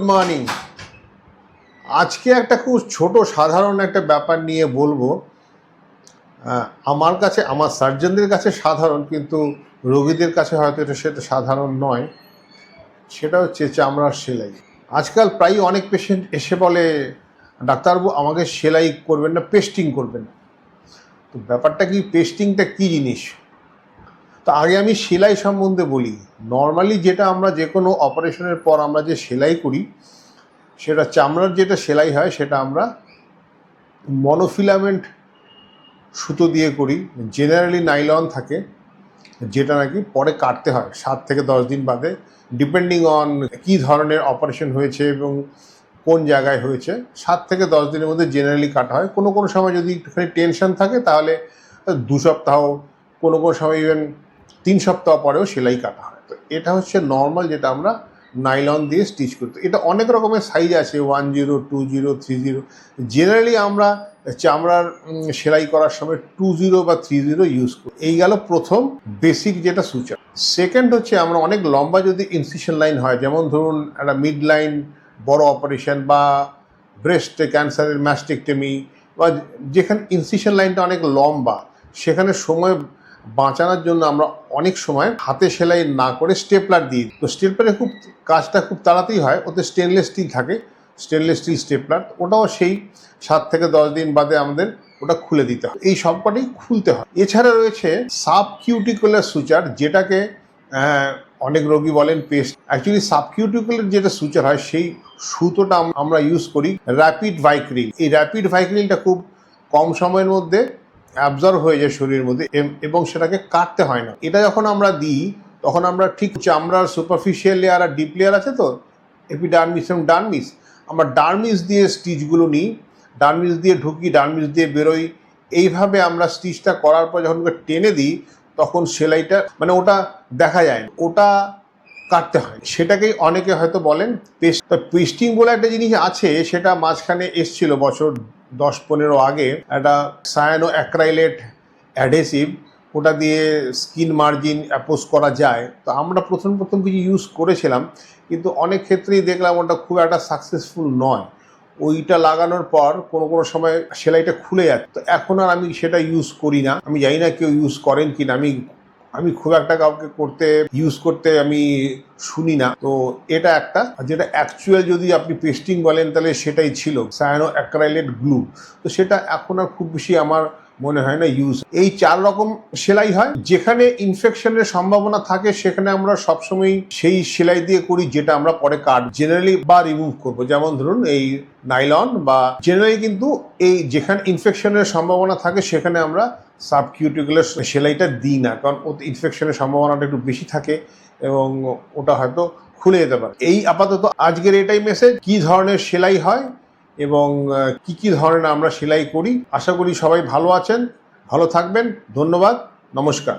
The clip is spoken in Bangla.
মর্নিং। আজকে একটা খুব ছোট সাধারণ একটা ব্যাপার নিয়ে বলবো। আমার কাছে, আমার সার্জনদের কাছে সাধারণ, কিন্তু রোগীদের কাছে হয়তো সেটা সাধারণ নয়। সেটা হচ্ছে চামড়ার সেলাই। আজকাল প্রায় অনেক পেশেন্ট এসে বলে, ডাক্তারবাবু আমাকে সেলাই করবেন না, পেস্টিং করবেন। তো ব্যাপারটা কি, পেস্টিংটা কী জিনিস? তো আগে আমি সেলাই সম্বন্ধে বলি। নর্মালি যেটা আমরা যে কোনো অপারেশনের পর আমরা যে সেলাই করি, সেটা চামড়ার যেটা সেলাই হয় সেটা আমরা মনোফিলামেন্ট সুতো দিয়ে করি। জেনারেলি নাইলন থাকে, যেটা নাকি পরে কাটতে হয় 7 থেকে 10 দিন বাদে, ডিপেন্ডিং অন কী ধরনের অপারেশন হয়েছে এবং কোন জায়গায় হয়েছে। 7 থেকে 10 দিনের মধ্যে জেনারেলি কাটা হয়। কোনো কোনো সময় যদি একটুখানি টেনশন থাকে তাহলে 2 সপ্তাহ, কোনো কোনো সময় ইভেন 3 সপ্তাহ পরেও সেলাই কাটা হয়। তো এটা হচ্ছে নর্মাল, যেটা আমরা নাইলন দিয়ে স্টিচ করতে। এটা অনেক রকমের সাইজ আছে, 10, 20, 30। জেনারেলি আমরা চামড়ার সেলাই করার সময় 20 বা 30 ইউজ করি। এই গেল প্রথম বেসিক যেটা সুচার। সেকেন্ড হচ্ছে, আমরা অনেক লম্বা যদি ইনসিশন লাইন হয়, যেমন ধরুন একটা মিড লাইন বড় অপারেশন, বা ব্রেস্ট ক্যান্সারের ম্যাস্টেকটমি, বা যেখানে ইনসিশন লাইনটা অনেক লম্বা, সেখানে সময় বাঁচানোর জন্য আমরা অনেক সময় হাতে সেলাই না করে স্টেপলার দিই। তো স্টেপলারে কাজটা খুব তাড়াতাড়ি হয়। ওতে স্টেনলেস স্টিল থাকে, স্টেনলেস স্টিল স্টেপলার। ওটাও সেই 7 থেকে 10 দিন বাদে আমাদের ওটা খুলে দিতে হয়। এই সবকটাই খুলতে হয়। এছাড়া রয়েছে সাবকিউটিকুলার সুচার, যেটাকে অনেক রোগী বলেন পেস্ট। অ্যাকচুয়ালি সাবকিউটিকুলার যেটা সুচার হয়, সেই সুতোটা আমরা ইউজ করি র্যাপিড ভাইক্রিল। এই র্যাপিড ভাইক্রিলটা খুব কম সময়ের মধ্যে অ্যাবজর্ব হয়ে যায় শরীরের মধ্যে, এবং সেটাকে কাটতে হয় না। এটা যখন আমরা দিই, তখন আমরা ঠিক চামড়ার সুপারফিশিয়াল লেয়ার আর ডিপ লেয়ার আছে তো, এপিডার্মিস এবং ডার্মিস, আমরা ডার্মিস দিয়ে স্টিচগুলো নিই, ডার্মিস দিয়ে ঢুকি, ডার্মিস দিয়ে বেরোই। এইভাবে আমরা স্টিচটা করার পর যখন টেনে দিই, তখন সেলাইটা মানে ওটা দেখা যায় না, ওটা কাটতে হয়। সেটাকেই অনেকে হয়তো বলেন পেস্ট। পেস্টিং বলে একটা জিনিস আছে, সেটা মাঝখানে এসছিল বছর 10-15 আগে, একটা সায়ানো অ্যাক্রাইলেট অ্যাডহেসিভ, ওটা দিয়ে স্কিন মার্জিন অ্যাপোজ করা যায়। তো আমরা প্রথম কিছু ইউজ করেছিলাম, কিন্তু অনেক ক্ষেত্রেই দেখলাম ওটা খুব একটা সাকসেসফুল নয়। ওইটা লাগানোর পর কোনো সময় সেলাইটা খুলে যায়। তো এখন আর আমি সেটা ইউজ করি না। আমি জানি না কেউ ইউজ করেন কি না, আমি খুব একটা কাউকে ইউজ করতে আমি শুনি না। তো এটা একটা, যেটা অ্যাকচুয়াল যদি আপনি পেস্টিং বলেন তাহলে সেটাই ছিল সায়ানো অ্যাক্রাইলেট গ্লু। তো সেটা এখন আর খুব বেশি আমার মনে হয় না ইউজ। এই 4 রকম সেলাই হয়। যেখানে ইনফেকশনের সম্ভাবনা থাকে সেখানে আমরা সবসময় সেই সেলাই দিয়ে করি, যেটা আমরা পরে কাট জেনারেলি বা রিমুভ করবো। যেমন ধরুন এই নাইলন, বা জেনারেলি কিন্তু এই যেখানে ইনফেকশনের সম্ভাবনা থাকে সেখানে আমরা সাবকিউটিকুলার সেলাইটা দিই না, কারণ ওতে ইনফেকশনের সম্ভাবনাটা একটু বেশি থাকে এবং ওটা হয়তো খুলে যেতে পারে। এই আপাতত আজকের এটাই মেসেজ, কি ধরনের সেলাই হয় এবং কি ধরনের আমরা সেলাই করি। আশা করি সবাই ভালো আছেন, ভালো থাকবেন। ধন্যবাদ, নমস্কার।